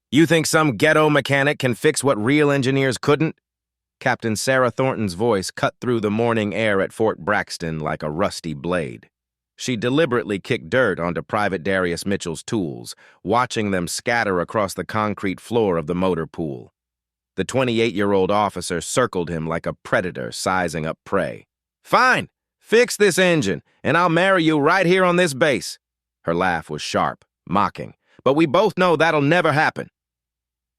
You think some ghetto mechanic can fix what real engineers couldn't? Captain Sarah Thornton's voice cut through the morning air at Fort Braxton like a rusty blade. She deliberately kicked dirt onto Private Darius Mitchell's tools, watching them scatter across the concrete floor of the motor pool. The 28-year-old officer circled him like a predator sizing up prey. "Fine! Fix this engine, and I'll marry you right here on this base." Her laugh was sharp, mocking, but we both know that'll never happen.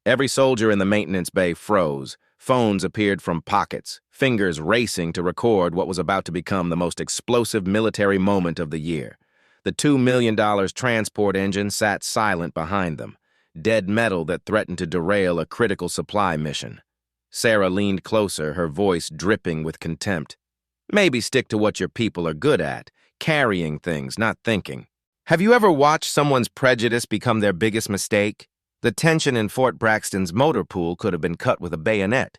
Every soldier in the maintenance bay froze. Phones appeared from pockets, fingers racing to record what was about to become the most explosive military moment of the year. The $2 million transport engine sat silent behind them, dead metal that threatened to derail a critical supply mission. Sarah leaned closer, her voice dripping with contempt. "Maybe stick to what your people are good at, carrying things, not thinking. Have you ever watched someone's prejudice become their biggest mistake? The tension in Fort Braxton's motor pool could have been cut with a bayonet."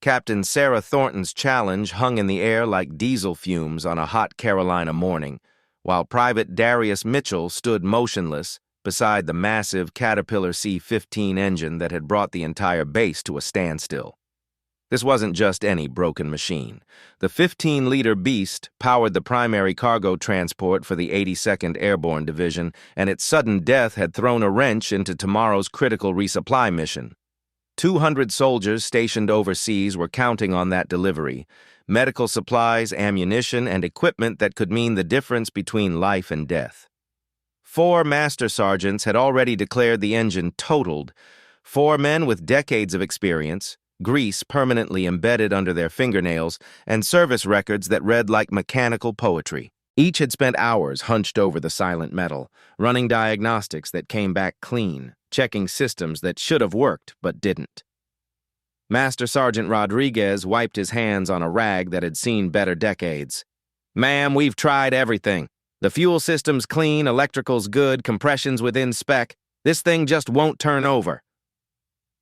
Captain Sarah Thornton's challenge hung in the air like diesel fumes on a hot Carolina morning, while Private Darius Mitchell stood motionless beside the massive Caterpillar C-15 engine that had brought the entire base to a standstill. This wasn't just any broken machine. The 15-liter beast powered the primary cargo transport for the 82nd Airborne Division, and its sudden death had thrown a wrench into tomorrow's critical resupply mission. 200 soldiers stationed overseas were counting on that delivery, medical supplies, ammunition, and equipment that could mean the difference between life and death. 4 master sergeants had already declared the engine totaled, 4 men with decades of experience, grease permanently embedded under their fingernails, and service records that read like mechanical poetry. Each had spent hours hunched over the silent metal, running diagnostics that came back clean, checking systems that should have worked but didn't. Master Sergeant Rodriguez wiped his hands on a rag that had seen better decades. "Ma'am, we've tried everything. The fuel system's clean, electrical's good, compression's within spec. This thing just won't turn over."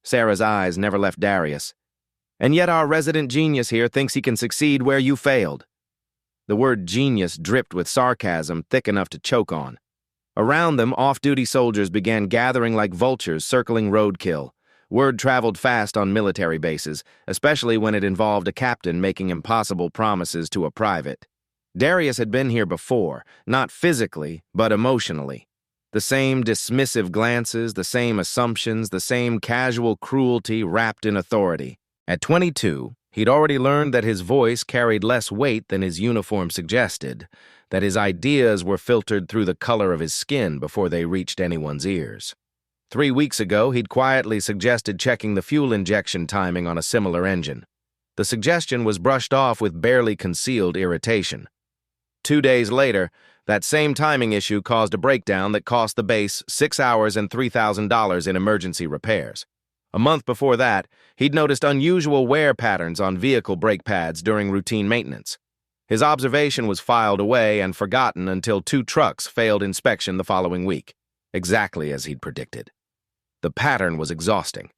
Sarah's eyes never left Darius. "And yet our resident genius here thinks he can succeed where you failed." The word genius dripped with sarcasm thick enough to choke on. Around them, off-duty soldiers began gathering like vultures circling roadkill. Word traveled fast on military bases, especially when it involved a captain making impossible promises to a private. Darius had been here before, not physically, but emotionally. The same dismissive glances, the same assumptions, the same casual cruelty wrapped in authority. At 22, he'd already learned that his voice carried less weight than his uniform suggested, that his ideas were filtered through the color of his skin before they reached anyone's ears. 3 weeks ago, he'd quietly suggested checking the fuel injection timing on a similar engine. The suggestion was brushed off with barely concealed irritation. 2 days later, that same timing issue caused a breakdown that cost the base 6 hours and $3,000 in emergency repairs. A month before that, he'd noticed unusual wear patterns on vehicle brake pads during routine maintenance. His observation was filed away and forgotten until 2 trucks failed inspection the following week, exactly as he'd predicted. The pattern was exhausting.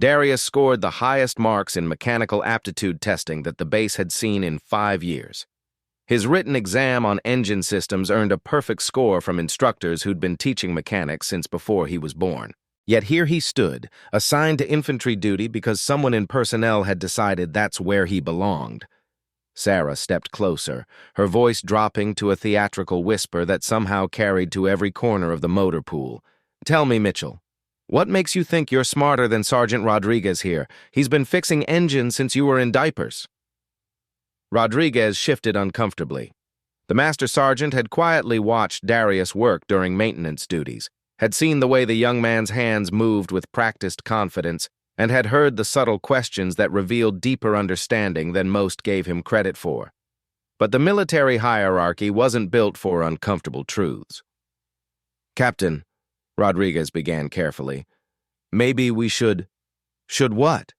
Darius scored the highest marks in mechanical aptitude testing that the base had seen in 5 years. His written exam on engine systems earned a perfect score from instructors who'd been teaching mechanics since before he was born. Yet here he stood, assigned to infantry duty because someone in personnel had decided that's where he belonged. Sarah stepped closer, her voice dropping to a theatrical whisper that somehow carried to every corner of the motor pool. "Tell me, Mitchell, what makes you think you're smarter than Sergeant Rodriguez here? He's been fixing engines since you were in diapers." Rodriguez shifted uncomfortably. The master sergeant had quietly watched Darius work during maintenance duties, had seen the way the young man's hands moved with practiced confidence, and had heard the subtle questions that revealed deeper understanding than most gave him credit for. But the military hierarchy wasn't built for uncomfortable truths. "Captain," Rodriguez began carefully, "maybe we should..." "Should what?"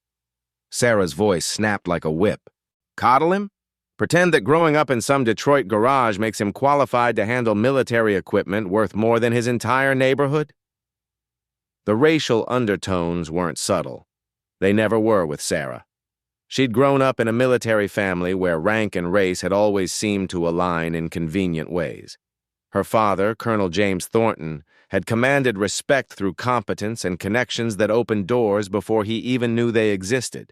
Sarah's voice snapped like a whip. "Coddle him? Pretend that growing up in some Detroit garage makes him qualified to handle military equipment worth more than his entire neighborhood?" The racial undertones weren't subtle. They never were with Sarah. She'd grown up in a military family where rank and race had always seemed to align in convenient ways. Her father, Colonel James Thornton, had commanded respect through competence and connections that opened doors before he even knew they existed.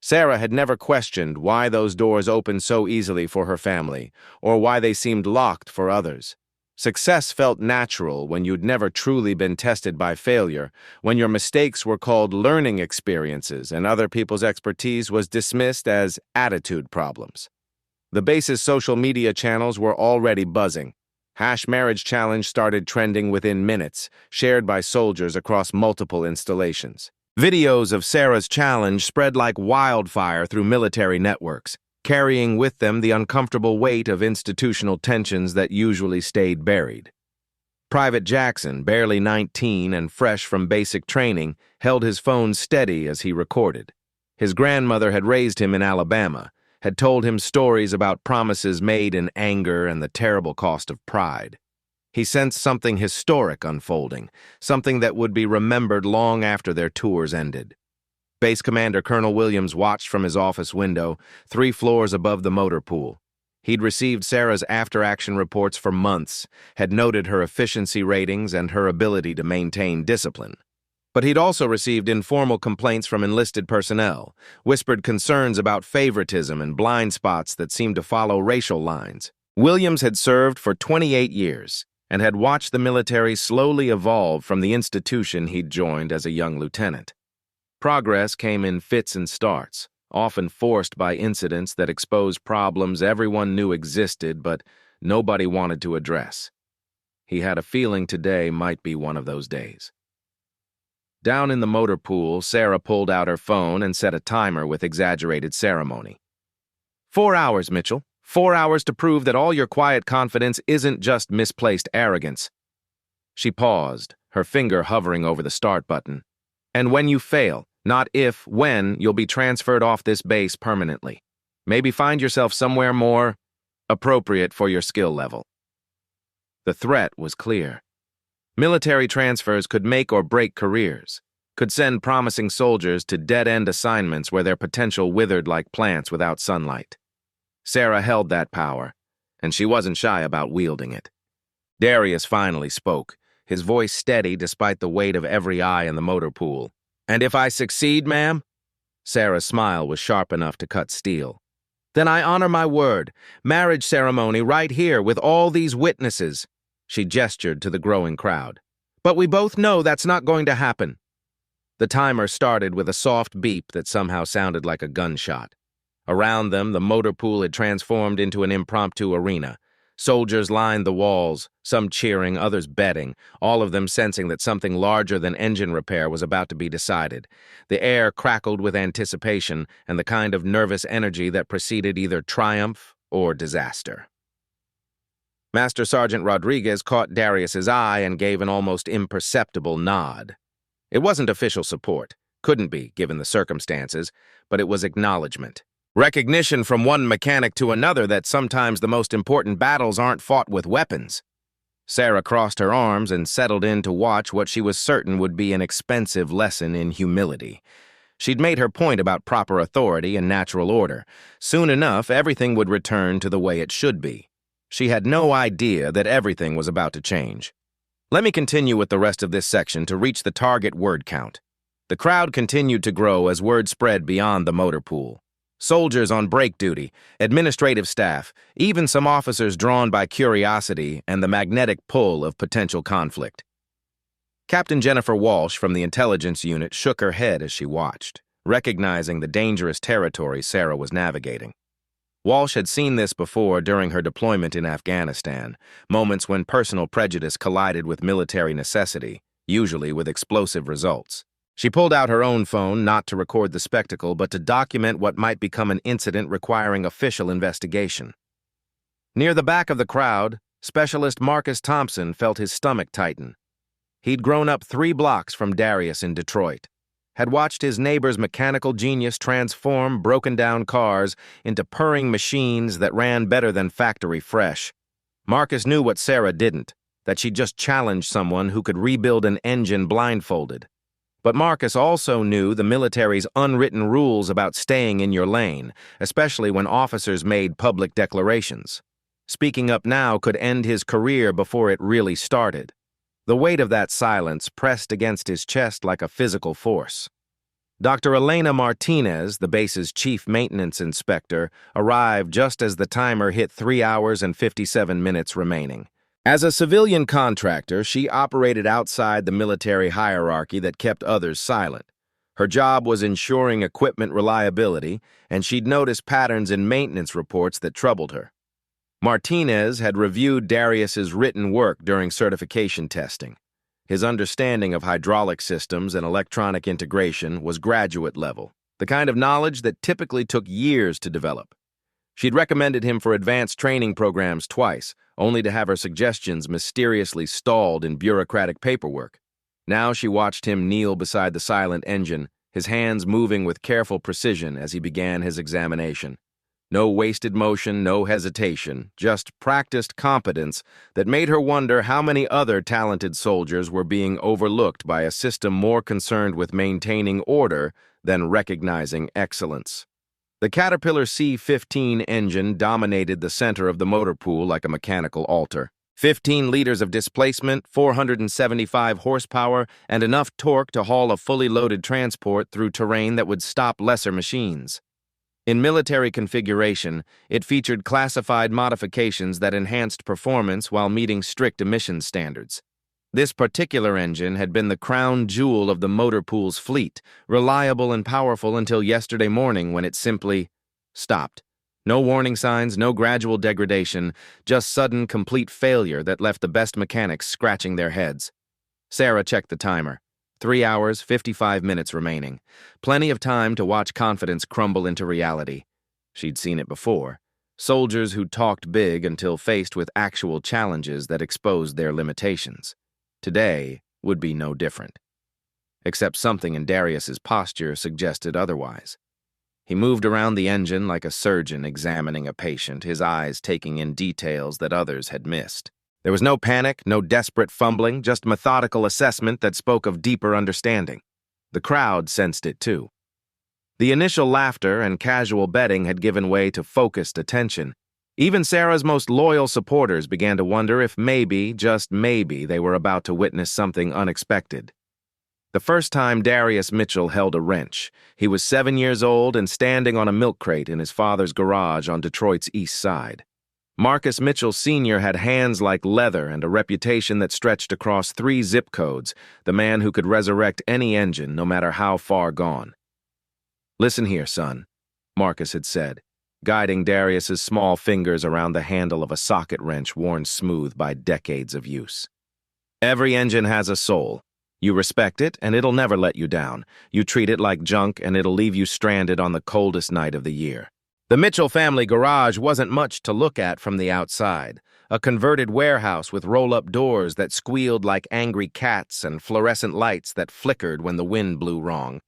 Sarah had never questioned why those doors opened so easily for her family, or why they seemed locked for others. Success felt natural when you'd never truly been tested by failure, when your mistakes were called learning experiences and other people's expertise was dismissed as attitude problems. The base's social media channels were already buzzing. #marriage challenge started trending within minutes, shared by soldiers across multiple installations. Videos of Sarah's challenge spread like wildfire through military networks, carrying with them the uncomfortable weight of institutional tensions that usually stayed buried. Private Jackson, barely 19 and fresh from basic training, held his phone steady as he recorded. His grandmother had raised him in Alabama, had told him stories about promises made in anger and the terrible cost of pride. He sensed something historic unfolding, something that would be remembered long after their tours ended. Base Commander Colonel Williams watched from his office window, 3 floors above the motor pool. He'd received Sarah's after-action reports for months, had noted her efficiency ratings and her ability to maintain discipline. But he'd also received informal complaints from enlisted personnel, whispered concerns about favoritism and blind spots that seemed to follow racial lines. Williams had served for 28 years and had watched the military slowly evolve from the institution he'd joined as a young lieutenant. Progress came in fits and starts, often forced by incidents that exposed problems everyone knew existed but nobody wanted to address. He had a feeling today might be one of those days. Down in the motor pool, Sarah pulled out her phone and set a timer with exaggerated ceremony. 4 hours, Mitchell. 4 hours to prove that all your quiet confidence isn't just misplaced arrogance. She paused, her finger hovering over the start button. And when you fail, not if, when, you'll be transferred off this base permanently. Maybe find yourself somewhere more appropriate for your skill level. The threat was clear. Military transfers could make or break careers, could send promising soldiers to dead-end assignments where their potential withered like plants without sunlight. Sarah held that power, and she wasn't shy about wielding it. Darius finally spoke, his voice steady despite the weight of every eye in the motor pool. "And if I succeed, ma'am?" Sarah's smile was sharp enough to cut steel. "Then I honor my word. Marriage ceremony right here with all these witnesses." She gestured to the growing crowd. "But we both know that's not going to happen." The timer started with a soft beep that somehow sounded like a gunshot. Around them, the motor pool had transformed into an impromptu arena. Soldiers lined the walls, some cheering, others betting, all of them sensing that something larger than engine repair was about to be decided. The air crackled with anticipation and the kind of nervous energy that preceded either triumph or disaster. Master Sergeant Rodriguez caught Darius's eye and gave an almost imperceptible nod. It wasn't official support, couldn't be given the circumstances, but it was acknowledgement. Recognition from one mechanic to another that sometimes the most important battles aren't fought with weapons. Sarah crossed her arms and settled in to watch what she was certain would be an expensive lesson in humility. She'd made her point about proper authority and natural order. Soon enough, everything would return to the way it should be. She had no idea that everything was about to change. Let me continue with the rest of this section to reach the target word count. The crowd continued to grow as word spread beyond the motor pool. Soldiers on break duty, administrative staff, even some officers drawn by curiosity and the magnetic pull of potential conflict. Captain Jennifer Walsh from the intelligence unit shook her head as she watched, recognizing the dangerous territory Sarah was navigating. Walsh had seen this before during her deployment in Afghanistan, moments when personal prejudice collided with military necessity, usually with explosive results. She pulled out her own phone, not to record the spectacle, but to document what might become an incident requiring official investigation. Near the back of the crowd, Specialist Marcus Thompson felt his stomach tighten. He'd grown up 3 blocks from Darius in Detroit, had watched his neighbor's mechanical genius transform broken-down cars into purring machines that ran better than factory fresh. Marcus knew what Sarah didn't, that she just challenged someone who could rebuild an engine blindfolded. But Marcus also knew the military's unwritten rules about staying in your lane, especially when officers made public declarations. Speaking up now could end his career before it really started. The weight of that silence pressed against his chest like a physical force. Dr. Elena Martinez, the base's chief maintenance inspector, arrived just as the timer hit 3 hours and 57 minutes remaining. As a civilian contractor, she operated outside the military hierarchy that kept others silent. Her job was ensuring equipment reliability, and she'd noticed patterns in maintenance reports that troubled her. Martinez had reviewed Darius's written work during certification testing. His understanding of hydraulic systems and electronic integration was graduate level, the kind of knowledge that typically took years to develop. She'd recommended him for advanced training programs twice, only to have her suggestions mysteriously stalled in bureaucratic paperwork. Now she watched him kneel beside the silent engine, his hands moving with careful precision as he began his examination. No wasted motion, no hesitation, just practiced competence that made her wonder how many other talented soldiers were being overlooked by a system more concerned with maintaining order than recognizing excellence. The Caterpillar C-15 engine dominated the center of the motor pool like a mechanical altar. 15 liters of displacement, 475 horsepower, and enough torque to haul a fully loaded transport through terrain that would stop lesser machines. In military configuration, it featured classified modifications that enhanced performance while meeting strict emissions standards. This particular engine had been the crown jewel of the motor pool's fleet, reliable and powerful until yesterday morning when it simply stopped. No warning signs, no gradual degradation, just sudden, complete failure that left the best mechanics scratching their heads. Sarah checked the timer. 3 hours, 55 minutes remaining. Plenty of time to watch confidence crumble into reality. She'd seen it before. Soldiers who talked big until faced with actual challenges that exposed their limitations. Today would be no different. Except something in Darius's posture suggested otherwise. He moved around the engine like a surgeon examining a patient, his eyes taking in details that others had missed. There was no panic, no desperate fumbling, just methodical assessment that spoke of deeper understanding. The crowd sensed it too. The initial laughter and casual betting had given way to focused attention. Even Sarah's most loyal supporters began to wonder if maybe, just maybe, they were about to witness something unexpected. The first time Darius Mitchell held a wrench, he was 7 years old and standing on a milk crate in his father's garage on Detroit's east side. Marcus Mitchell Sr. had hands like leather and a reputation that stretched across 3 zip codes, the man who could resurrect any engine, no matter how far gone. "Listen here, son," Marcus had said, guiding Darius's small fingers around the handle of a socket wrench worn smooth by decades of use. "Every engine has a soul. You respect it, and it'll never let you down. You treat it like junk, and it'll leave you stranded on the coldest night of the year." The Mitchell family garage wasn't much to look at from the outside, a converted warehouse with roll-up doors that squealed like angry cats and fluorescent lights that flickered when the wind blew wrong.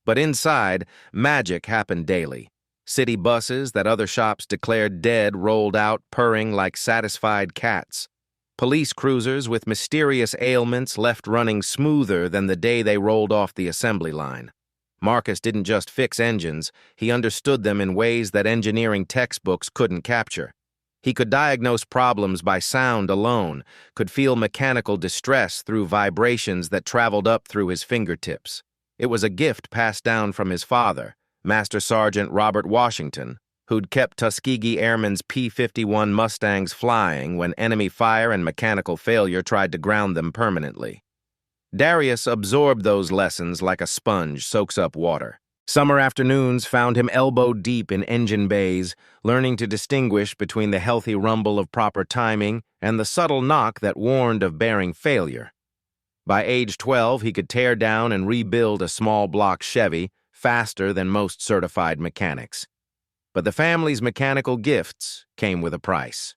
But inside, magic happened daily. City buses that other shops declared dead rolled out purring like satisfied cats. Police cruisers with mysterious ailments left running smoother than the day they rolled off the assembly line. Marcus didn't just fix engines, he understood them in ways that engineering textbooks couldn't capture. He could diagnose problems by sound alone, could feel mechanical distress through vibrations that traveled up through his fingertips. It was a gift passed down from his father, Master Sergeant Robert Washington, who'd kept Tuskegee Airmen's P-51 Mustangs flying when enemy fire and mechanical failure tried to ground them permanently. Darius absorbed those lessons like a sponge soaks up water. Summer afternoons found him elbow-deep in engine bays, learning to distinguish between the healthy rumble of proper timing and the subtle knock that warned of bearing failure. By age 12, he could tear down and rebuild a small block Chevy faster than most certified mechanics. But the family's mechanical gifts came with a price.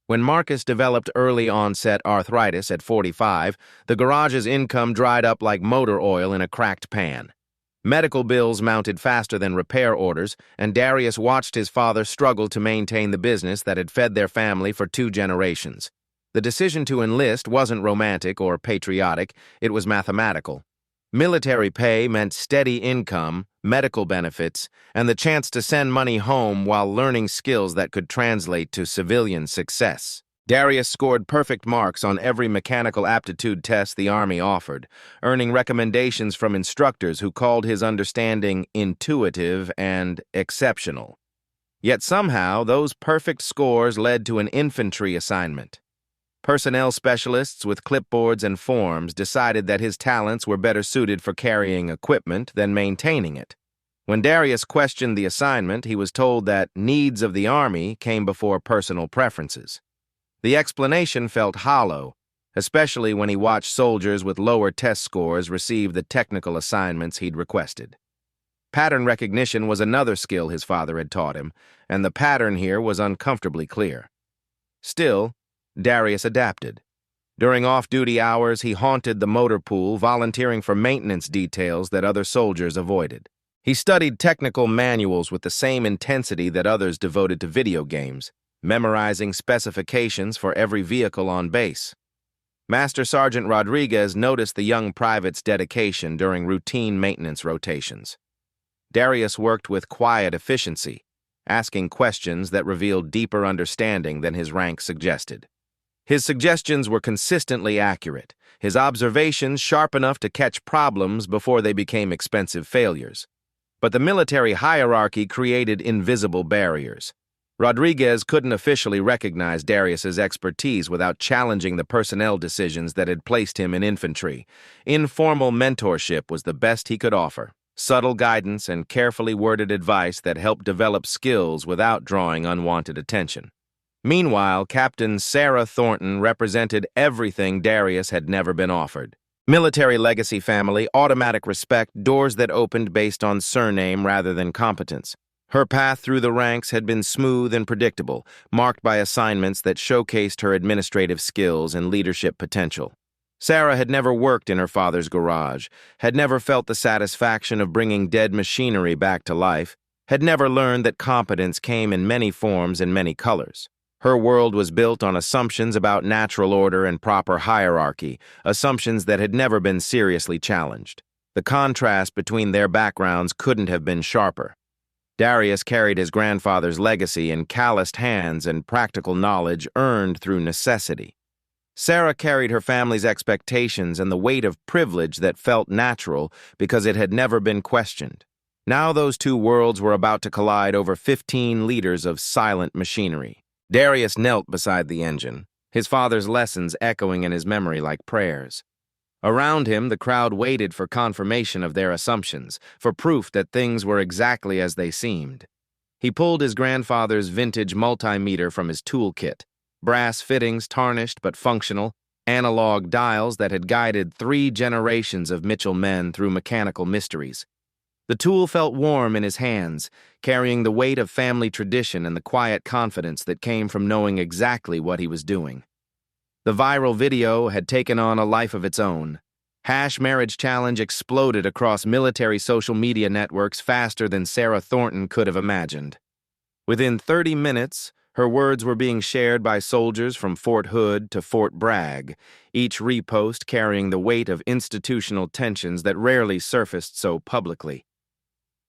When Marcus developed early-onset arthritis at 45, the garage's income dried up like motor oil in a cracked pan. Medical bills mounted faster than repair orders, and Darius watched his father struggle to maintain the business that had fed their family for 2 generations. The decision to enlist wasn't romantic or patriotic, it was mathematical. Military pay meant steady income, medical benefits, and the chance to send money home while learning skills that could translate to civilian success. Darius scored perfect marks on every mechanical aptitude test the Army offered, earning recommendations from instructors who called his understanding intuitive and exceptional. Yet somehow, those perfect scores led to an infantry assignment. Personnel specialists with clipboards and forms decided that his talents were better suited for carrying equipment than maintaining it. When Darius questioned the assignment, he was told that needs of the Army came before personal preferences. The explanation felt hollow, especially when he watched soldiers with lower test scores receive the technical assignments he'd requested. Pattern recognition was another skill his father had taught him, and the pattern here was uncomfortably clear. Still, Darius adapted. During off-duty hours, he haunted the motor pool, volunteering for maintenance details that other soldiers avoided. He studied technical manuals with the same intensity that others devoted to video games, memorizing specifications for every vehicle on base. Master Sergeant Rodriguez noticed the young private's dedication during routine maintenance rotations. Darius worked with quiet efficiency, asking questions that revealed deeper understanding than his rank suggested. His suggestions were consistently accurate, his observations sharp enough to catch problems before they became expensive failures. But the military hierarchy created invisible barriers. Rodriguez couldn't officially recognize Darius's expertise without challenging the personnel decisions that had placed him in infantry. Informal mentorship was the best he could offer, subtle guidance and carefully worded advice that helped develop skills without drawing unwanted attention. Meanwhile, Captain Sarah Thornton represented everything Darius had never been offered. Military legacy family, automatic respect, doors that opened based on surname rather than competence. Her path through the ranks had been smooth and predictable, marked by assignments that showcased her administrative skills and leadership potential. Sarah had never worked in her father's garage, had never felt the satisfaction of bringing dead machinery back to life, had never learned that competence came in many forms and many colors. Her world was built on assumptions about natural order and proper hierarchy, assumptions that had never been seriously challenged. The contrast between their backgrounds couldn't have been sharper. Darius carried his grandfather's legacy in calloused hands and practical knowledge earned through necessity. Sarah carried her family's expectations and the weight of privilege that felt natural because it had never been questioned. Now those two worlds were about to collide over 15 liters of silent machinery. Darius knelt beside the engine, his father's lessons echoing in his memory like prayers. Around him, the crowd waited for confirmation of their assumptions, for proof that things were exactly as they seemed. He pulled his grandfather's vintage multimeter from his toolkit, brass fittings tarnished but functional, analog dials that had guided 3 generations of Mitchell men through mechanical mysteries. The tool felt warm in his hands, carrying the weight of family tradition and the quiet confidence that came from knowing exactly what he was doing. The viral video had taken on a life of its own. #marriage challenge exploded across military social media networks faster than Sarah Thornton could have imagined. Within 30 minutes, her words were being shared by soldiers from Fort Hood to Fort Bragg, each repost carrying the weight of institutional tensions that rarely surfaced so publicly.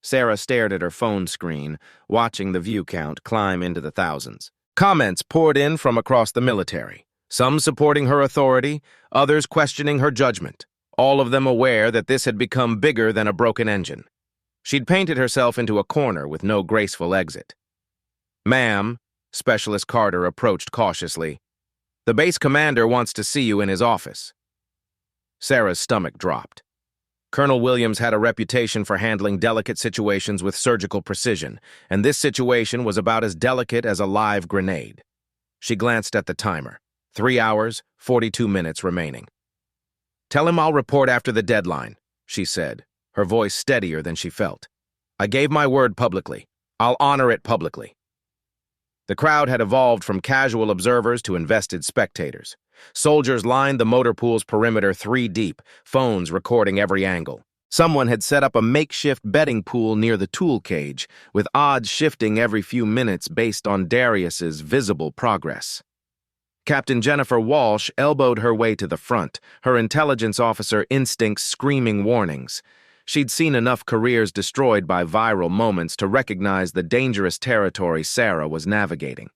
Sarah stared at her phone screen, watching the view count climb into the thousands. Comments poured in from across the military, some supporting her authority, others questioning her judgment, all of them aware that this had become bigger than a broken engine. She'd painted herself into a corner with no graceful exit. "Ma'am," Specialist Carter approached cautiously, "the base commander wants to see you in his office." Sarah's stomach dropped. Colonel Williams had a reputation for handling delicate situations with surgical precision, and this situation was about as delicate as a live grenade. She glanced at the timer. 3 hours, 42 minutes remaining. "Tell him I'll report after the deadline," she said, her voice steadier than she felt. "I gave my word publicly. I'll honor it publicly." The crowd had evolved from casual observers to invested spectators. Soldiers lined the motor pool's perimeter 3 deep, phones recording every angle. Someone had set up a makeshift betting pool near the tool cage, with odds shifting every few minutes based on Darius's visible progress. Captain Jennifer Walsh elbowed her way to the front, her intelligence officer instincts screaming warnings. She'd seen enough careers destroyed by viral moments to recognize the dangerous territory Sarah was navigating.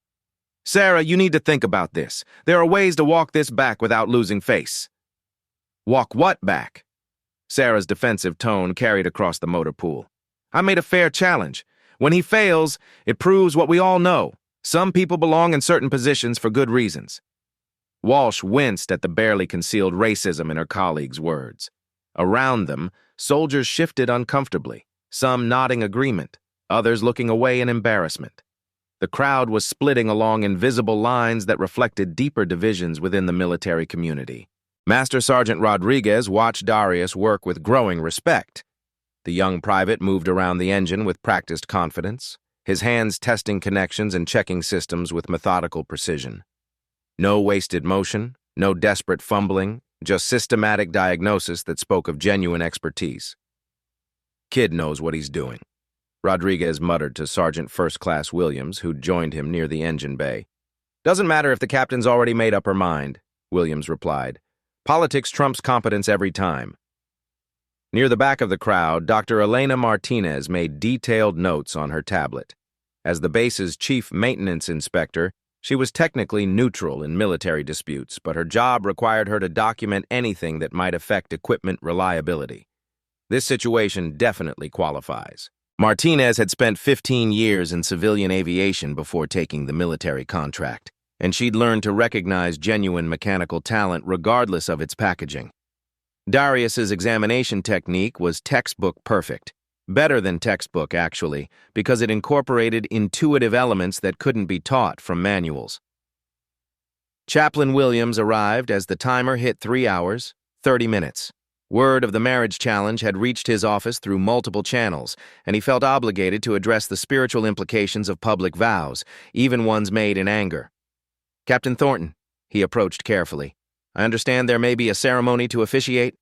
Sarah, you need to think about this. There are ways to walk this back without losing face. Walk what back? Sarah's defensive tone carried across the motor pool. I made a fair challenge. When he fails, it proves what we all know. Some people belong in certain positions for good reasons. Walsh winced at the barely concealed racism in her colleague's words. Around them, soldiers shifted uncomfortably, some nodding agreement, others looking away in embarrassment. The crowd was splitting along invisible lines that reflected deeper divisions within the military community. Master Sergeant Rodriguez watched Darius work with growing respect. The young private moved around the engine with practiced confidence, his hands testing connections and checking systems with methodical precision. No wasted motion, no desperate fumbling, just systematic diagnosis that spoke of genuine expertise. Kid knows what he's doing, Rodriguez muttered to Sergeant First Class Williams, who'd joined him near the engine bay. Doesn't matter if the captain's already made up her mind, Williams replied. Politics trumps competence every time. Near the back of the crowd, Dr. Elena Martinez made detailed notes on her tablet. As the base's chief maintenance inspector, she was technically neutral in military disputes, but her job required her to document anything that might affect equipment reliability. This situation definitely qualifies. Martinez had spent 15 years in civilian aviation before taking the military contract, and she'd learned to recognize genuine mechanical talent regardless of its packaging. Darius's examination technique was textbook perfect. Better than textbook, actually, because it incorporated intuitive elements that couldn't be taught from manuals. Chaplain Williams arrived as the timer hit 3 hours, 30 minutes. Word of the marriage challenge had reached his office through multiple channels, and he felt obligated to address the spiritual implications of public vows, even ones made in anger. Captain Thornton, he approached carefully. I understand there may be a ceremony to officiate?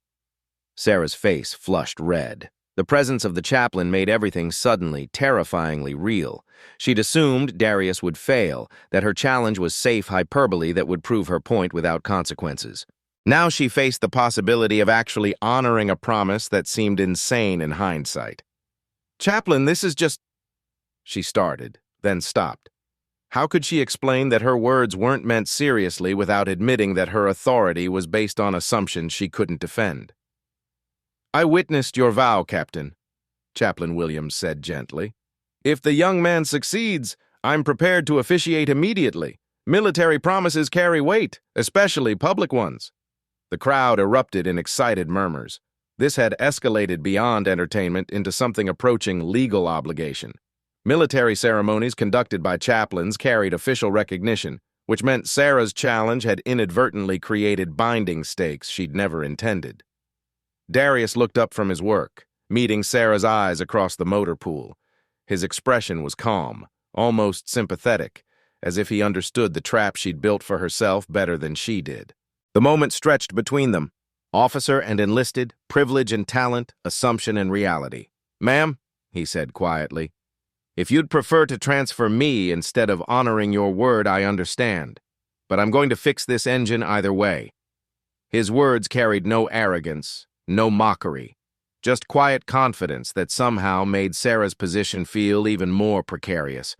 Sarah's face flushed red. The presence of the chaplain made everything suddenly, terrifyingly real. She'd assumed Darius would fail, that her challenge was safe hyperbole that would prove her point without consequences. Now she faced the possibility of actually honoring a promise that seemed insane in hindsight. Chaplain, this is just... She started, then stopped. How could she explain that her words weren't meant seriously without admitting that her authority was based on assumptions she couldn't defend? I witnessed your vow, Captain, Chaplain Williams said gently. If the young man succeeds, I'm prepared to officiate immediately. Military promises carry weight, especially public ones. The crowd erupted in excited murmurs. This had escalated beyond entertainment into something approaching legal obligation. Military ceremonies conducted by chaplains carried official recognition, which meant Sarah's challenge had inadvertently created binding stakes she'd never intended. Darius looked up from his work, meeting Sarah's eyes across the motor pool. His expression was calm, almost sympathetic, as if he understood the trap she'd built for herself better than she did. The moment stretched between them, officer and enlisted, privilege and talent, assumption and reality. Ma'am, he said quietly, if you'd prefer to transfer me instead of honoring your word, I understand. But I'm going to fix this engine either way. His words carried no arrogance, no mockery, just quiet confidence that somehow made Sarah's position feel even more precarious.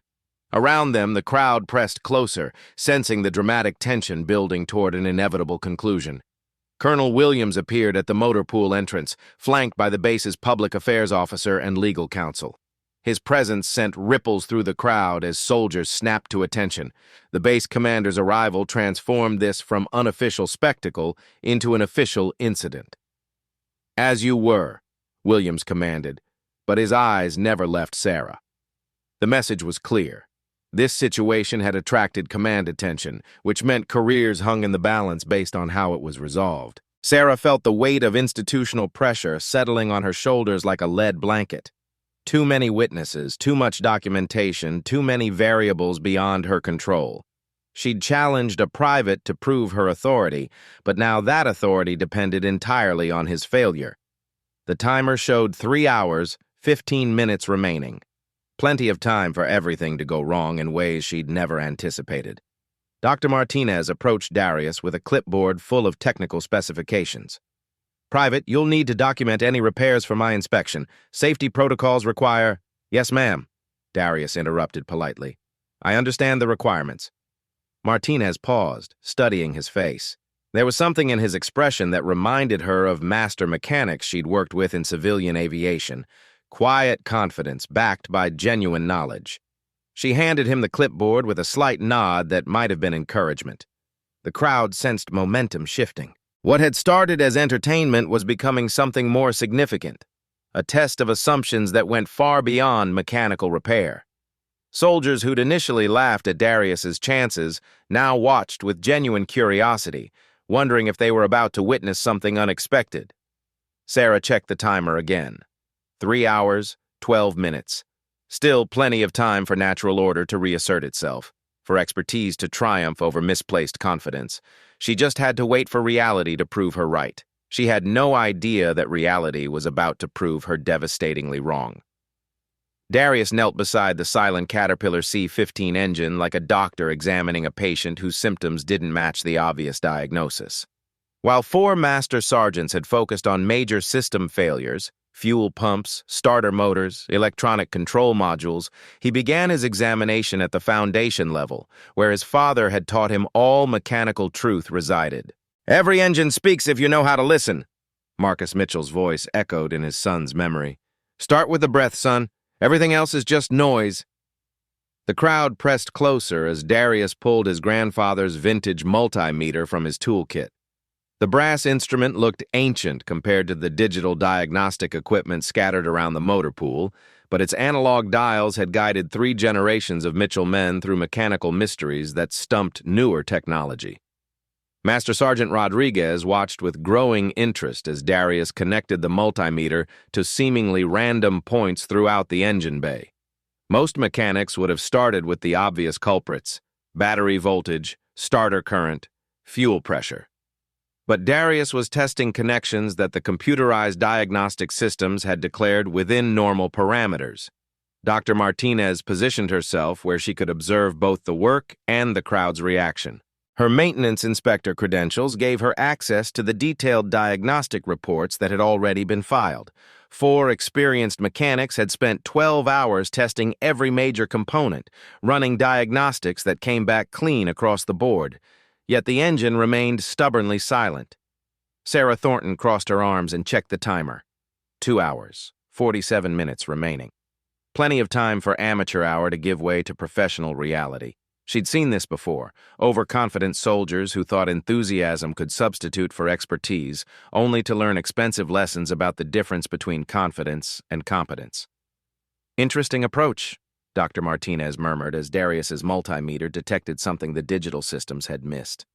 Around them, the crowd pressed closer, sensing the dramatic tension building toward an inevitable conclusion. Colonel Williams appeared at the motor pool entrance, flanked by the base's public affairs officer and legal counsel. His presence sent ripples through the crowd as soldiers snapped to attention. The base commander's arrival transformed this from unofficial spectacle into an official incident. As you were, Williams commanded, but his eyes never left Sarah. The message was clear. This situation had attracted command attention, which meant careers hung in the balance based on how it was resolved. Sarah felt the weight of institutional pressure settling on her shoulders like a lead blanket. Too many witnesses, too much documentation, too many variables beyond her control. She'd challenged a private to prove her authority, but now that authority depended entirely on his failure. The timer showed 3 hours, 15 minutes remaining. Plenty of time for everything to go wrong in ways she'd never anticipated. Dr. Martinez approached Darius with a clipboard full of technical specifications. Private, you'll need to document any repairs for my inspection. Safety protocols require... Yes, ma'am, Darius interrupted politely. I understand the requirements. Martinez paused, studying his face. There was something in his expression that reminded her of master mechanics she'd worked with in civilian aviation. Quiet confidence backed by genuine knowledge. She handed him the clipboard with a slight nod that might have been encouragement. The crowd sensed momentum shifting. What had started as entertainment was becoming something more significant, a test of assumptions that went far beyond mechanical repair. Soldiers who'd initially laughed at Darius's chances now watched with genuine curiosity, wondering if they were about to witness something unexpected. Sarah checked the timer again. 3 hours, 12 minutes. Still plenty of time for natural order to reassert itself, for expertise to triumph over misplaced confidence. She just had to wait for reality to prove her right. She had no idea that reality was about to prove her devastatingly wrong. Darius knelt beside the silent Caterpillar C-15 engine like a doctor examining a patient whose symptoms didn't match the obvious diagnosis. While 4 master sergeants had focused on major system failures, fuel pumps, starter motors, electronic control modules, he began his examination at the foundation level, where his father had taught him all mechanical truth resided. "Every engine speaks if you know how to listen," Marcus Mitchell's voice echoed in his son's memory. "Start with the breath, son. Everything else is just noise." The crowd pressed closer as Darius pulled his grandfather's vintage multimeter from his toolkit. The brass instrument looked ancient compared to the digital diagnostic equipment scattered around the motor pool, but its analog dials had guided 3 generations of Mitchell men through mechanical mysteries that stumped newer technology. Master Sergeant Rodriguez watched with growing interest as Darius connected the multimeter to seemingly random points throughout the engine bay. Most mechanics would have started with the obvious culprits: battery voltage, starter current, fuel pressure. But Darius was testing connections that the computerized diagnostic systems had declared within normal parameters. Dr. Martinez positioned herself where she could observe both the work and the crowd's reaction. Her maintenance inspector credentials gave her access to the detailed diagnostic reports that had already been filed. 4 experienced mechanics had spent 12 hours testing every major component, running diagnostics that came back clean across the board. Yet the engine remained stubbornly silent. Sarah Thornton crossed her arms and checked the timer. 2 hours, 47 minutes remaining. Plenty of time for amateur hour to give way to professional reality. She'd seen this before: overconfident soldiers who thought enthusiasm could substitute for expertise, only to learn expensive lessons about the difference between confidence and competence. "Interesting approach," Dr. Martinez murmured as Darius's multimeter detected something the digital systems had missed.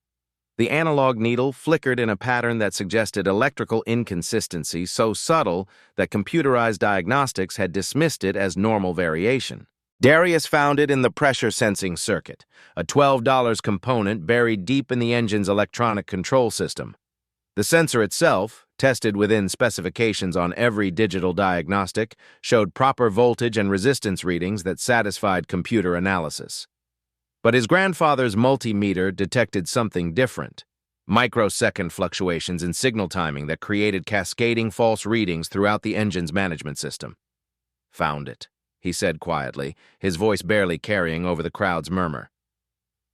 The analog needle flickered in a pattern that suggested electrical inconsistency so subtle that computerized diagnostics had dismissed it as normal variation. Darius found it in the pressure sensing circuit, a $12 component buried deep in the engine's electronic control system. The sensor itself, tested within specifications on every digital diagnostic, showed proper voltage and resistance readings that satisfied computer analysis. But his grandfather's multimeter detected something different: microsecond fluctuations in signal timing that created cascading false readings throughout the engine's management system. "Found it," he said quietly, his voice barely carrying over the crowd's murmur.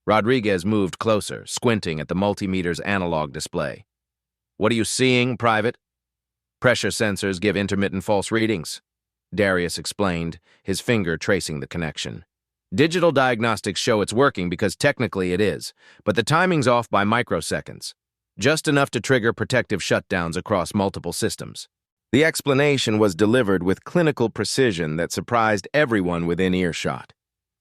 Rodriguez moved closer, squinting at the multimeter's analog display. "What are you seeing, Private?" "Pressure sensors give intermittent false readings," Darius explained, his finger tracing the connection. "Digital diagnostics show it's working because technically it is, but the timing's off by microseconds, just enough to trigger protective shutdowns across multiple systems." The explanation was delivered with clinical precision that surprised everyone within earshot.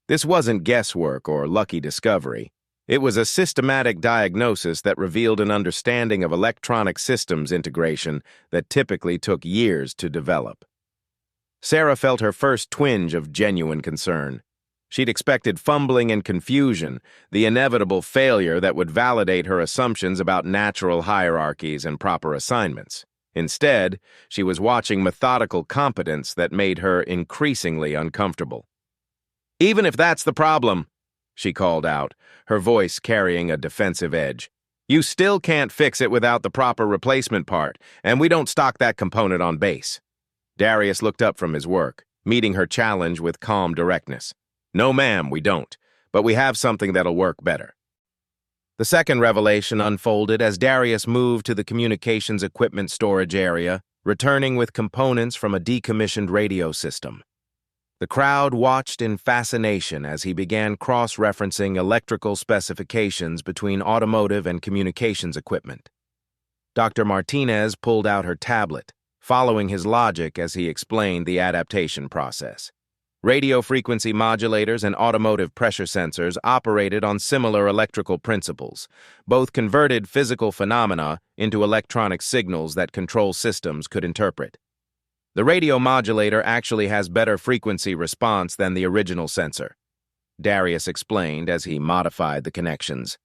This wasn't guesswork or lucky discovery. It was a systematic diagnosis that revealed an understanding of electronic systems integration that typically took years to develop. Sarah felt her first twinge of genuine concern. She'd expected fumbling and confusion, the inevitable failure that would validate her assumptions about natural hierarchies and proper assignments. Instead, she was watching methodical competence that made her increasingly uncomfortable. "Even if that's the problem," she called out, her voice carrying a defensive edge, "you still can't fix it without the proper replacement part, and we don't stock that component on base." Darius looked up from his work, meeting her challenge with calm directness. "No, ma'am, we don't, but we have something that'll work better." The second revelation unfolded as Darius moved to the communications equipment storage area, returning with components from a decommissioned radio system. The crowd watched in fascination as he began cross-referencing electrical specifications between automotive and communications equipment. Dr. Martinez pulled out her tablet, following his logic as he explained the adaptation process. Radio frequency modulators and automotive pressure sensors operated on similar electrical principles. Both converted physical phenomena into electronic signals that control systems could interpret. The radio modulator actually has better frequency response than the original sensor, Darius explained as he modified the connections.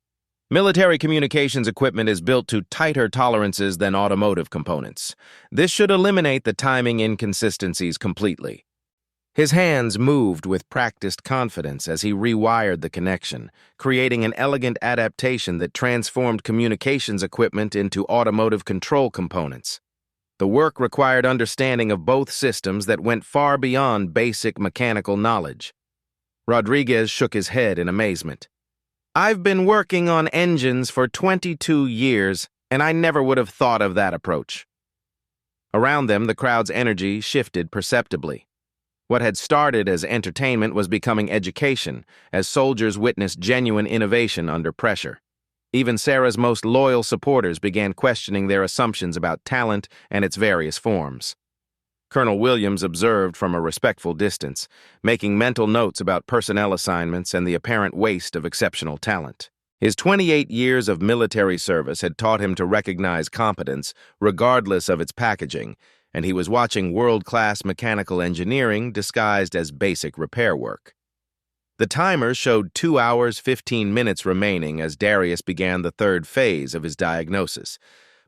Military communications equipment is built to tighter tolerances than automotive components. This should eliminate the timing inconsistencies completely. His hands moved with practiced confidence as he rewired the connection, creating an elegant adaptation that transformed communications equipment into automotive control components. The work required understanding of both systems that went far beyond basic mechanical knowledge. Rodriguez shook his head in amazement. "I've been working on engines for 22 years, and I never would have thought of that approach." Around them, the crowd's energy shifted perceptibly. What had started as entertainment was becoming education, as soldiers witnessed genuine innovation under pressure. Even Sarah's most loyal supporters began questioning their assumptions about talent and its various forms. Colonel Williams observed from a respectful distance, making mental notes about personnel assignments and the apparent waste of exceptional talent. His 28 years of military service had taught him to recognize competence, regardless of its packaging, and he was watching world-class mechanical engineering disguised as basic repair work. The timer showed 2 hours, 15 minutes remaining as Darius began the third phase of his diagnosis.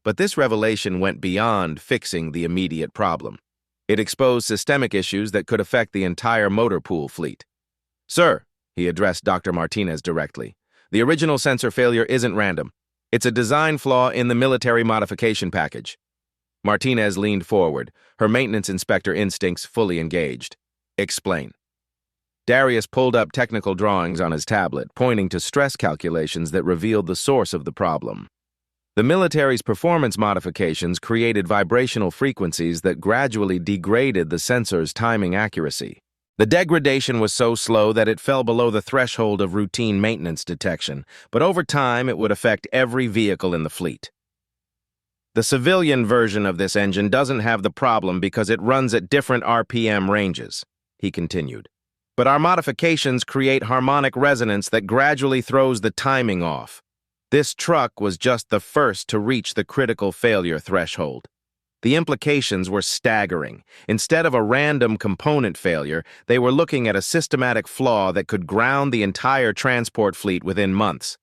But this revelation went beyond fixing the immediate problem. It exposed systemic issues that could affect the entire motor pool fleet. "Sir," he addressed Dr. Martinez directly, "the original sensor failure isn't random. It's a design flaw in the military modification package." Martinez leaned forward, her maintenance inspector instincts fully engaged. "Explain." Darius pulled up technical drawings on his tablet, pointing to stress calculations that revealed the source of the problem. The military's performance modifications created vibrational frequencies that gradually degraded the sensor's timing accuracy. The degradation was so slow that it fell below the threshold of routine maintenance detection, but over time it would affect every vehicle in the fleet. "The civilian version of this engine doesn't have the problem because it runs at different RPM ranges," he continued. "But our modifications create harmonic resonance that gradually throws the timing off. This truck was just the first to reach the critical failure threshold. The implications were staggering. Instead of a random component failure, they were looking at a systematic flaw that could ground the entire transport fleet within months.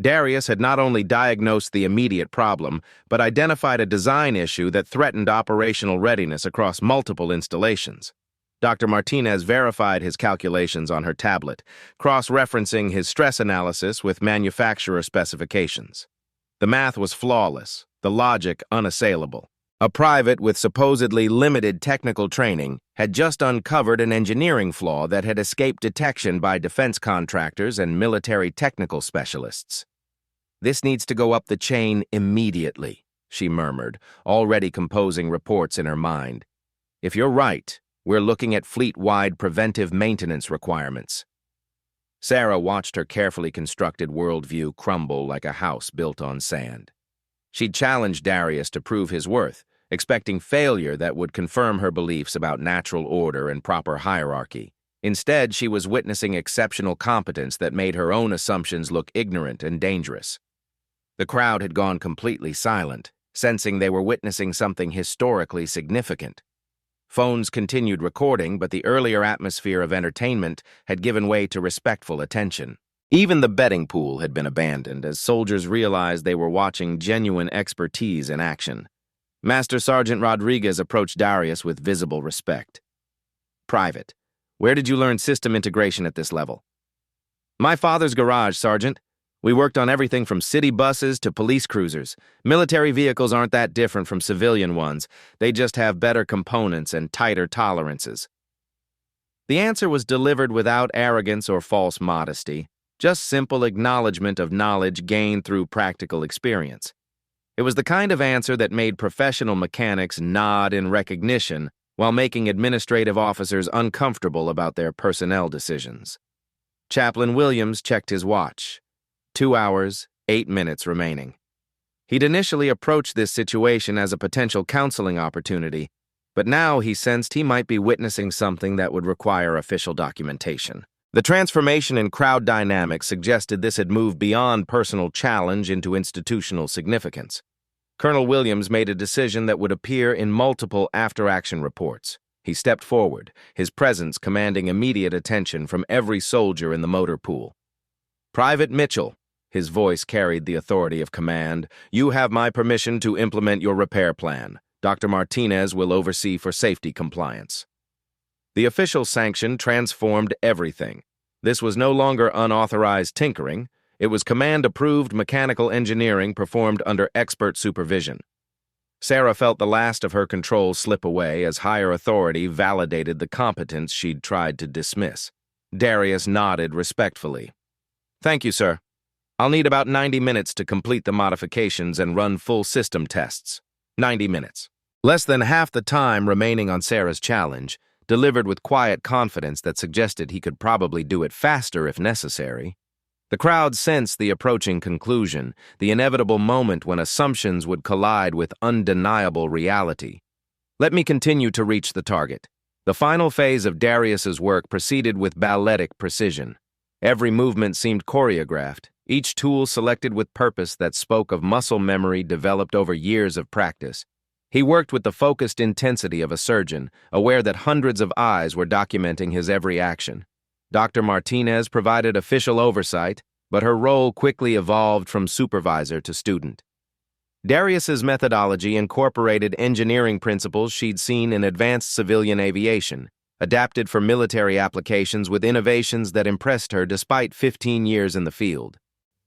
Darius had not only diagnosed the immediate problem, but identified a design issue that threatened operational readiness across multiple installations. Dr. Martinez verified his calculations on her tablet, cross-referencing his stress analysis with manufacturer specifications. The math was flawless, the logic unassailable. A private with supposedly limited technical training had just uncovered an engineering flaw that had escaped detection by defense contractors and military technical specialists. "This needs to go up the chain immediately," she murmured, already composing reports in her mind. "If you're right, we're looking at fleet-wide preventive maintenance requirements." Sarah watched her carefully constructed worldview crumble like a house built on sand. She'd challenged Darius to prove his worth, expecting failure that would confirm her beliefs about natural order and proper hierarchy. Instead, she was witnessing exceptional competence that made her own assumptions look ignorant and dangerous. The crowd had gone completely silent, sensing they were witnessing something historically significant. Phones continued recording, but the earlier atmosphere of entertainment had given way to respectful attention. Even the betting pool had been abandoned as soldiers realized they were watching genuine expertise in action. Master Sergeant Rodriguez approached Darius with visible respect. "Private, where did you learn system integration at this level?" "My father's garage, Sergeant. We worked on everything from city buses to police cruisers. Military vehicles aren't that different from civilian ones. They just have better components and tighter tolerances." The answer was delivered without arrogance or false modesty. just simple acknowledgement of knowledge gained through practical experience. It was the kind of answer that made professional mechanics nod in recognition while making administrative officers uncomfortable about their personnel decisions. Chaplain Williams checked his watch. 2 hours, 8 minutes remaining. He'd initially approached this situation as a potential counseling opportunity, but now he sensed he might be witnessing something that would require official documentation. The transformation in crowd dynamics suggested this had moved beyond personal challenge into institutional significance. Colonel Williams made a decision that would appear in multiple after-action reports. He stepped forward, his presence commanding immediate attention from every soldier in the motor pool. "Private Mitchell," his voice carried the authority of command, "you have my permission to implement your repair plan. Dr. Martinez will oversee for safety compliance." The official sanction transformed everything. This was no longer unauthorized tinkering. It was command-approved mechanical engineering performed under expert supervision. Sarah felt the last of her control slip away as higher authority validated the competence she'd tried to dismiss. Darius nodded respectfully. "Thank you, sir. I'll need about 90 minutes to complete the modifications and run full system tests." 90 minutes. Less than half the time remaining on Sarah's challenge, delivered with quiet confidence that suggested he could probably do it faster if necessary. The crowd sensed the approaching conclusion, the inevitable moment when assumptions would collide with undeniable reality. Let me continue to reach the target. The final phase of Darius's work proceeded with balletic precision. Every movement seemed choreographed, each tool selected with purpose that spoke of muscle memory developed over years of practice. He worked with the focused intensity of a surgeon, aware that hundreds of eyes were documenting his every action. Dr. Martinez provided official oversight, but her role quickly evolved from supervisor to student. Darius's methodology incorporated engineering principles she'd seen in advanced civilian aviation, adapted for military applications with innovations that impressed her despite 15 years in the field.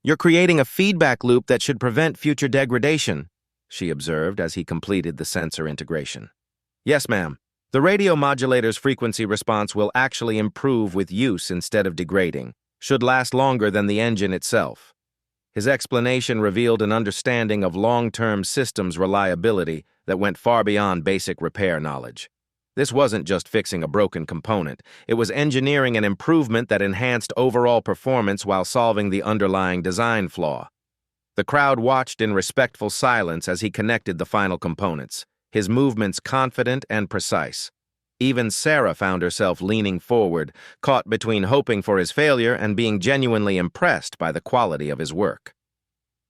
"You're creating a feedback loop that should prevent future degradation," she observed as he completed the sensor integration. "Yes, ma'am. The radio modulator's frequency response will actually improve with use instead of degrading, should last longer than the engine itself." His explanation revealed an understanding of long-term systems reliability that went far beyond basic repair knowledge. This wasn't just fixing a broken component, it was engineering an improvement that enhanced overall performance while solving the underlying design flaw. The crowd watched in respectful silence as he connected the final components, his movements confident and precise. Even Sarah found herself leaning forward, caught between hoping for his failure and being genuinely impressed by the quality of his work.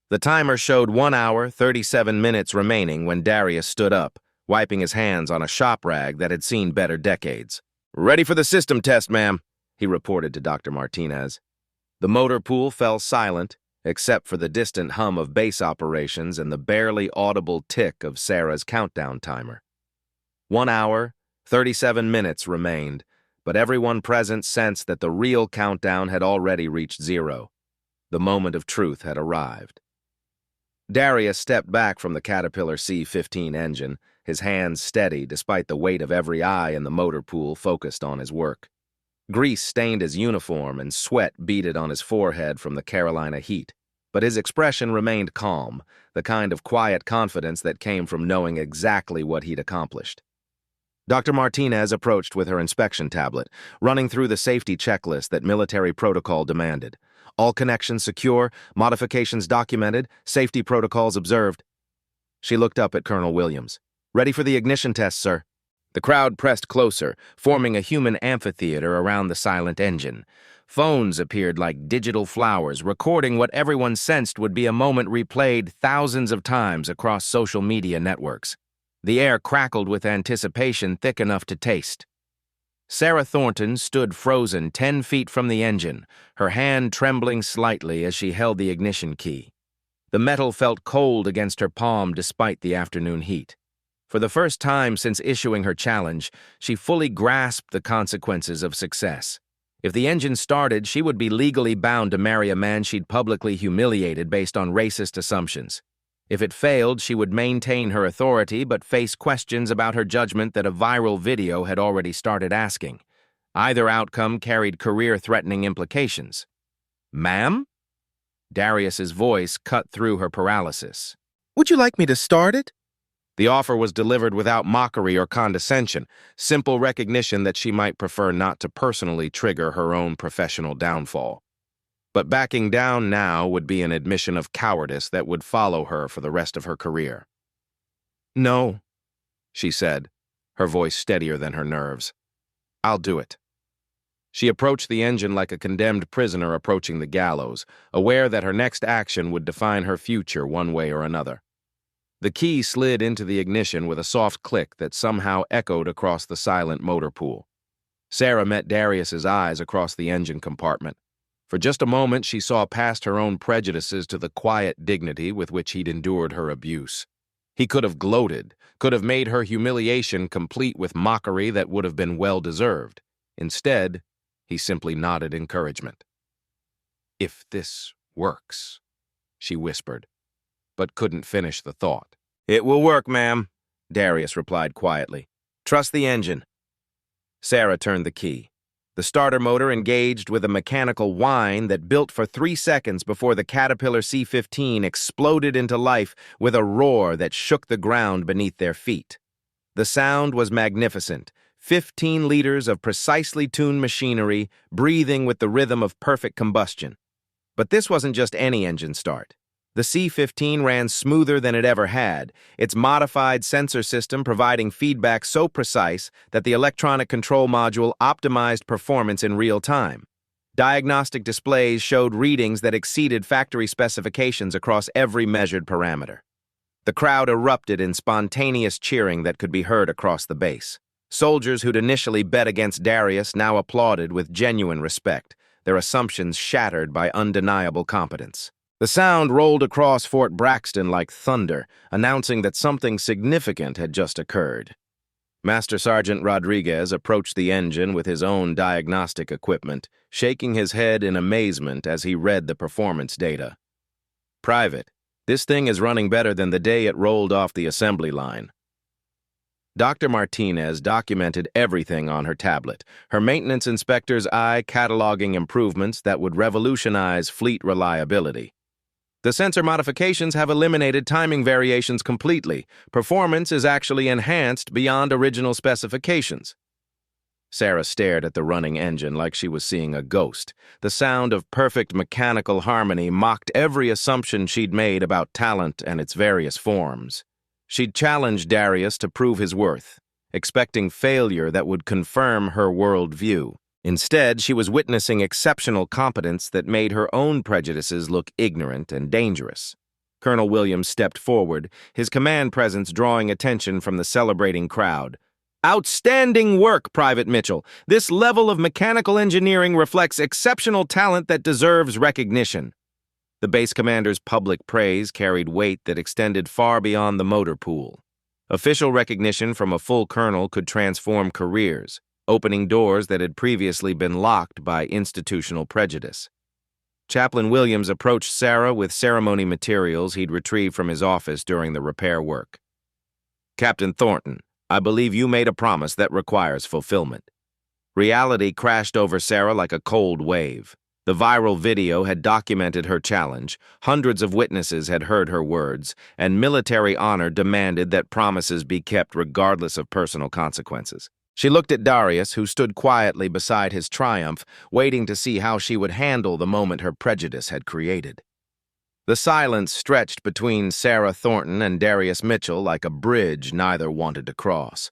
The timer showed 1 hour, 37 minutes remaining when Darius stood up, wiping his hands on a shop rag that had seen better decades. "Ready for the system test, ma'am," he reported to Dr. Martinez. The motor pool fell silent, except for the distant hum of base operations and the barely audible tick of Sarah's countdown timer. 1 hour, 37 minutes remained, but everyone present sensed that the real countdown had already reached 0. The moment of truth had arrived. Darius stepped back from the Caterpillar C-15 engine, his hands steady despite the weight of every eye in the motor pool focused on his work. Grease stained his uniform and sweat beaded on his forehead from the Carolina heat, but his expression remained calm, the kind of quiet confidence that came from knowing exactly what he'd accomplished. Dr. Martinez approached with her inspection tablet, running through the safety checklist that military protocol demanded. All connections secure, modifications documented, safety protocols observed. She looked up at Colonel Williams. "Ready for the ignition test, sir." The crowd pressed closer, forming a human amphitheater around the silent engine. Phones appeared like digital flowers, recording what everyone sensed would be a moment replayed thousands of times across social media networks. The air crackled with anticipation thick enough to taste. Sarah Thornton stood frozen 10 feet from the engine, her hand trembling slightly as she held the ignition key. The metal felt cold against her palm despite the afternoon heat. For the first time since issuing her challenge, she fully grasped the consequences of success. If the engine started, she would be legally bound to marry a man she'd publicly humiliated based on racist assumptions. If it failed, she would maintain her authority but face questions about her judgment that a viral video had already started asking. Either outcome carried career-threatening implications. Ma'am? Darius's voice cut through her paralysis. Would you like me to start it? The offer was delivered without mockery or condescension, simple recognition that she might prefer not to personally trigger her own professional downfall. But backing down now would be an admission of cowardice that would follow her for the rest of her career. No, she said, her voice steadier than her nerves. I'll do it. She approached the engine like a condemned prisoner approaching the gallows, aware that her next action would define her future one way or another. The key slid into the ignition with a soft click that somehow echoed across the silent motor pool. Sarah met Darius's eyes across the engine compartment. For just a moment, she saw past her own prejudices to the quiet dignity with which he'd endured her abuse. He could have gloated, could have made her humiliation complete with mockery that would have been well-deserved. Instead, he simply nodded encouragement. If this works, she whispered, but couldn't finish the thought. It will work, ma'am, Darius replied quietly. Trust the engine. Sarah turned the key. The starter motor engaged with a mechanical whine that built for 3 seconds before the Caterpillar C-15 exploded into life with a roar that shook the ground beneath their feet. The sound was magnificent, 15 liters of precisely tuned machinery breathing with the rhythm of perfect combustion. But this wasn't just any engine start. The C-15 ran smoother than it ever had, its modified sensor system providing feedback so precise that the electronic control module optimized performance in real time. Diagnostic displays showed readings that exceeded factory specifications across every measured parameter. The crowd erupted in spontaneous cheering that could be heard across the base. Soldiers who'd initially bet against Darius now applauded with genuine respect, their assumptions shattered by undeniable competence. The sound rolled across Fort Braxton like thunder, announcing that something significant had just occurred. Master Sergeant Rodriguez approached the engine with his own diagnostic equipment, shaking his head in amazement as he read the performance data. Private, this thing is running better than the day it rolled off the assembly line. Dr. Martinez documented everything on her tablet, her maintenance inspector's eye cataloging improvements that would revolutionize fleet reliability. The sensor modifications have eliminated timing variations completely. Performance is actually enhanced beyond original specifications. Sarah stared at the running engine like she was seeing a ghost. The sound of perfect mechanical harmony mocked every assumption she'd made about talent and its various forms. She'd challenged Darius to prove his worth, expecting failure that would confirm her worldview. Instead, she was witnessing exceptional competence that made her own prejudices look ignorant and dangerous. Colonel Williams stepped forward, his command presence drawing attention from the celebrating crowd. Outstanding work, Private Mitchell. This level of mechanical engineering reflects exceptional talent that deserves recognition. The base commander's public praise carried weight that extended far beyond the motor pool. Official recognition from a full colonel could transform careers, opening doors that had previously been locked by institutional prejudice. Chaplain Williams approached Sarah with ceremony materials he'd retrieved from his office during the repair work. Captain Thornton, I believe you made a promise that requires fulfillment. Reality crashed over Sarah like a cold wave. The viral video had documented her challenge, hundreds of witnesses had heard her words, and military honor demanded that promises be kept regardless of personal consequences. She looked at Darius, who stood quietly beside his triumph, waiting to see how she would handle the moment her prejudice had created. The silence stretched between Sarah Thornton and Darius Mitchell like a bridge neither wanted to cross.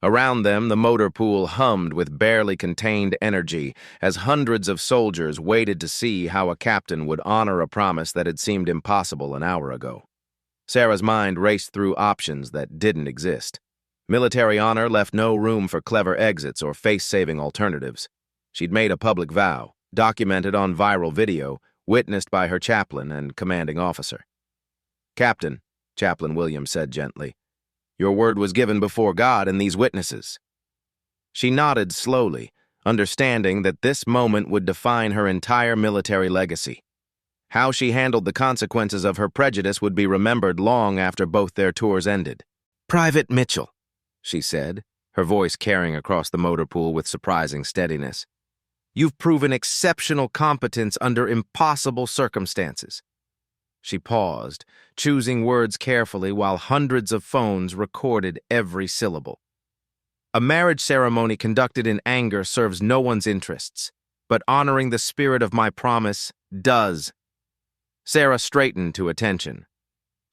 Around them, the motor pool hummed with barely contained energy as hundreds of soldiers waited to see how a captain would honor a promise that had seemed impossible an hour ago. Sarah's mind raced through options that didn't exist. Military honor left no room for clever exits or face-saving alternatives. She'd made a public vow, documented on viral video, witnessed by her chaplain and commanding officer. Captain, Chaplain Williams said gently, your word was given before God and these witnesses. She nodded slowly, understanding that this moment would define her entire military legacy. How she handled the consequences of her prejudice would be remembered long after both their tours ended. Private Mitchell, she said, her voice carrying across the motor pool with surprising steadiness. You've proven exceptional competence under impossible circumstances." She paused, choosing words carefully while hundreds of phones recorded every syllable. "A marriage ceremony conducted in anger serves no one's interests, but honoring the spirit of my promise does." Sarah straightened to attention.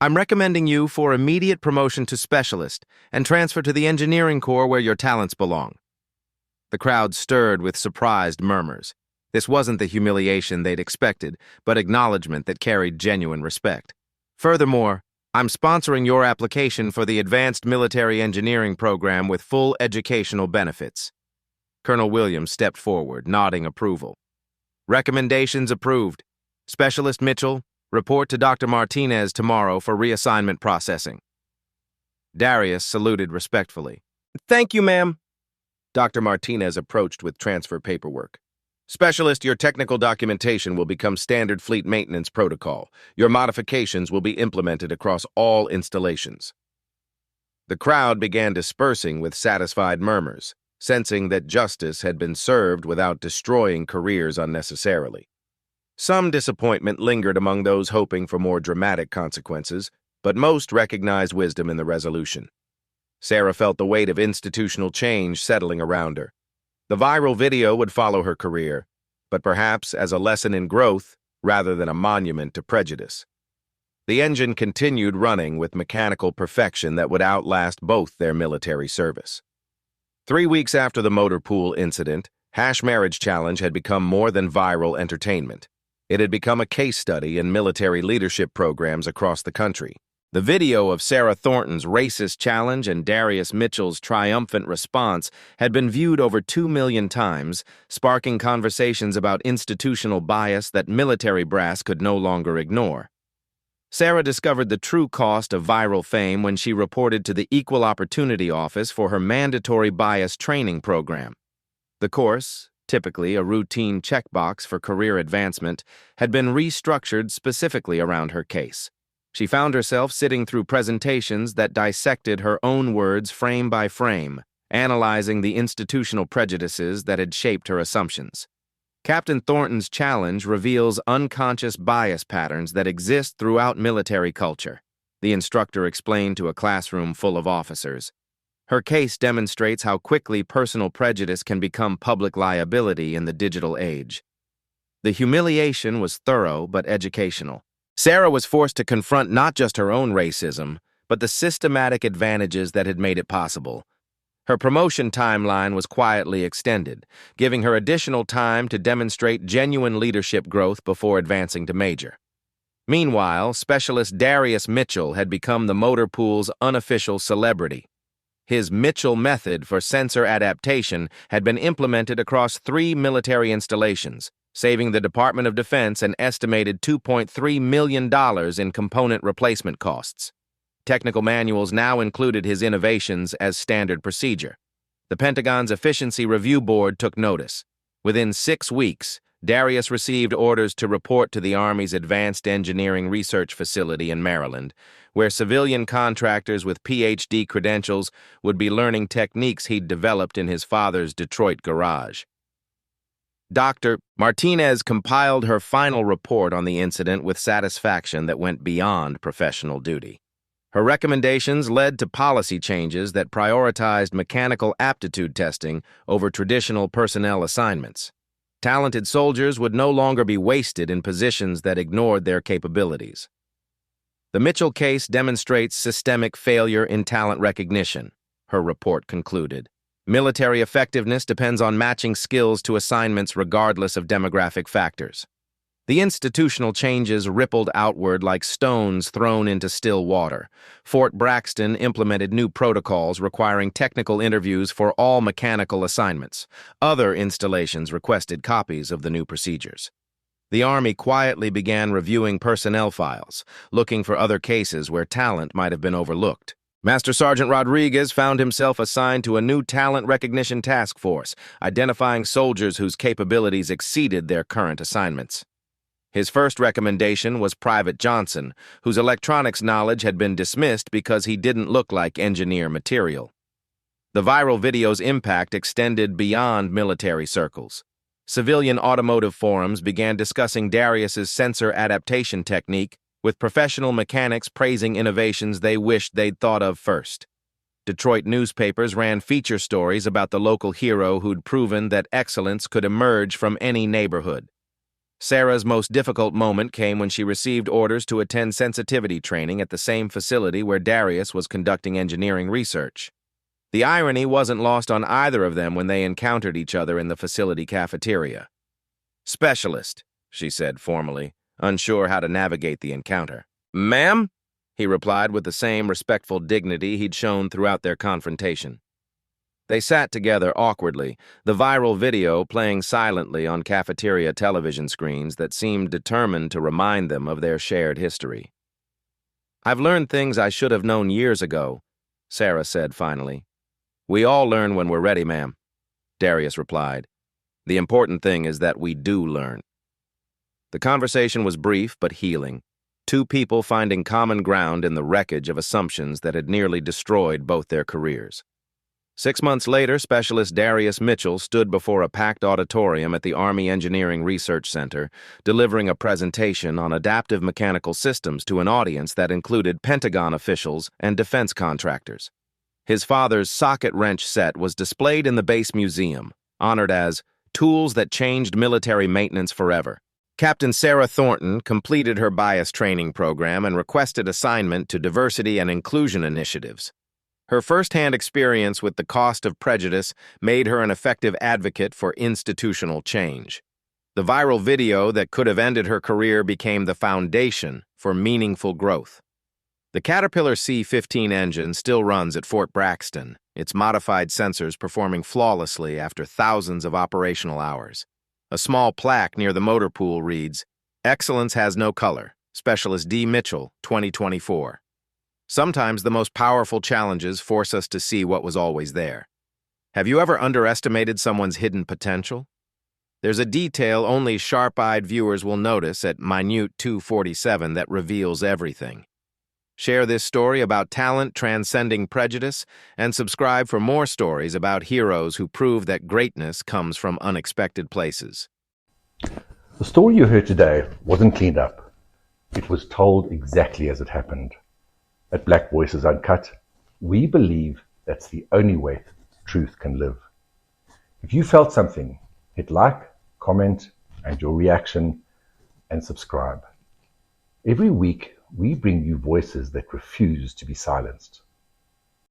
"I'm recommending you for immediate promotion to specialist and transfer to the engineering corps where your talents belong." The crowd stirred with surprised murmurs. This wasn't the humiliation they'd expected, but acknowledgement that carried genuine respect. "Furthermore, I'm sponsoring your application for the Advanced Military Engineering Program with full educational benefits." Colonel Williams stepped forward, nodding approval. "Recommendations approved. Specialist Mitchell, report to Dr. Martinez tomorrow for reassignment processing." Darius saluted respectfully. "Thank you, ma'am." Dr. Martinez approached with transfer paperwork. "Specialist, your technical documentation will become standard fleet maintenance protocol. Your modifications will be implemented across all installations." The crowd began dispersing with satisfied murmurs, sensing that justice had been served without destroying careers unnecessarily. Some disappointment lingered among those hoping for more dramatic consequences, but most recognized wisdom in the resolution. Sarah felt the weight of institutional change settling around her. The viral video would follow her career, but perhaps as a lesson in growth rather than a monument to prejudice. The engine continued running with mechanical perfection that would outlast both their military service. 3 weeks after the motor pool incident, Hash Marriage Challenge had become more than viral entertainment. It had become a case study in military leadership programs across the country. The video of Sarah Thornton's racist challenge and Darius Mitchell's triumphant response had been viewed over 2 million times, sparking conversations about institutional bias that military brass could no longer ignore. Sarah discovered the true cost of viral fame when she reported to the Equal Opportunity Office for her mandatory bias training program. The course, typically a routine checkbox for career advancement, had been restructured specifically around her case. She found herself sitting through presentations that dissected her own words frame by frame, analyzing the institutional prejudices that had shaped her assumptions. Captain Thornton's challenge reveals unconscious bias patterns that exist throughout military culture, the instructor explained to a classroom full of officers. Her case demonstrates how quickly personal prejudice can become public liability in the digital age. The humiliation was thorough but educational. Sarah was forced to confront not just her own racism, but the systematic advantages that had made it possible. Her promotion timeline was quietly extended, giving her additional time to demonstrate genuine leadership growth before advancing to major. Meanwhile, Specialist Darius Mitchell had become the motor pool's unofficial celebrity. His Mitchell method for sensor adaptation had been implemented across 3 military installations, saving the Department of Defense an estimated $2.3 million in component replacement costs. Technical manuals now included his innovations as standard procedure. The Pentagon's Efficiency Review Board took notice. Within 6 weeks, Darius received orders to report to the Army's Advanced Engineering Research Facility in Maryland, where civilian contractors with PhD credentials would be learning techniques he'd developed in his father's Detroit garage. Dr. Martinez compiled her final report on the incident with satisfaction that went beyond professional duty. Her recommendations led to policy changes that prioritized mechanical aptitude testing over traditional personnel assignments. Talented soldiers would no longer be wasted in positions that ignored their capabilities. The Mitchell case demonstrates systemic failure in talent recognition, her report concluded. Military effectiveness depends on matching skills to assignments regardless of demographic factors. The institutional changes rippled outward like stones thrown into still water. Fort Braxton implemented new protocols requiring technical interviews for all mechanical assignments. Other installations requested copies of the new procedures. The Army quietly began reviewing personnel files, looking for other cases where talent might have been overlooked. Master Sergeant Rodriguez found himself assigned to a new talent recognition task force, identifying soldiers whose capabilities exceeded their current assignments. His first recommendation was Private Johnson, whose electronics knowledge had been dismissed because he didn't look like engineer material. The viral video's impact extended beyond military circles. Civilian automotive forums began discussing Darius's sensor adaptation technique, with professional mechanics praising innovations they wished they'd thought of first. Detroit newspapers ran feature stories about the local hero who'd proven that excellence could emerge from any neighborhood. Sarah's most difficult moment came when she received orders to attend sensitivity training at the same facility where Darius was conducting engineering research. The irony wasn't lost on either of them when they encountered each other in the facility cafeteria. "Specialist," she said formally, unsure how to navigate the encounter. "Ma'am?" he replied with the same respectful dignity he'd shown throughout their confrontation. They sat together awkwardly, the viral video playing silently on cafeteria television screens that seemed determined to remind them of their shared history. "I've learned things I should have known years ago," Sarah said finally. "We all learn when we're ready, ma'am," Darius replied. "The important thing is that we do learn." The conversation was brief but healing, two people finding common ground in the wreckage of assumptions that had nearly destroyed both their careers. 6 months later, Specialist Darius Mitchell stood before a packed auditorium at the Army Engineering Research Center, delivering a presentation on adaptive mechanical systems to an audience that included Pentagon officials and defense contractors. His father's socket wrench set was displayed in the base museum, honored as tools that changed military maintenance forever. Captain Sarah Thornton completed her bias training program and requested assignment to diversity and inclusion initiatives. Her first-hand experience with the cost of prejudice made her an effective advocate for institutional change. The viral video that could have ended her career became the foundation for meaningful growth. The Caterpillar C-15 engine still runs at Fort Braxton, its modified sensors performing flawlessly after thousands of operational hours. A small plaque near the motor pool reads, "Excellence has no color. Specialist D. Mitchell, 2024. Sometimes the most powerful challenges force us to see what was always there. Have you ever underestimated someone's hidden potential? There's a detail only sharp-eyed viewers will notice at minute 247 that reveals everything. Share this story about talent transcending prejudice and subscribe for more stories about heroes who prove that greatness comes from unexpected places. The story you heard today wasn't cleaned up. It was told exactly as it happened. At Black Voices Uncut, we believe that's the only way truth can live. If you felt something, hit like, comment, and your reaction, and subscribe. Every week, we bring you voices that refuse to be silenced.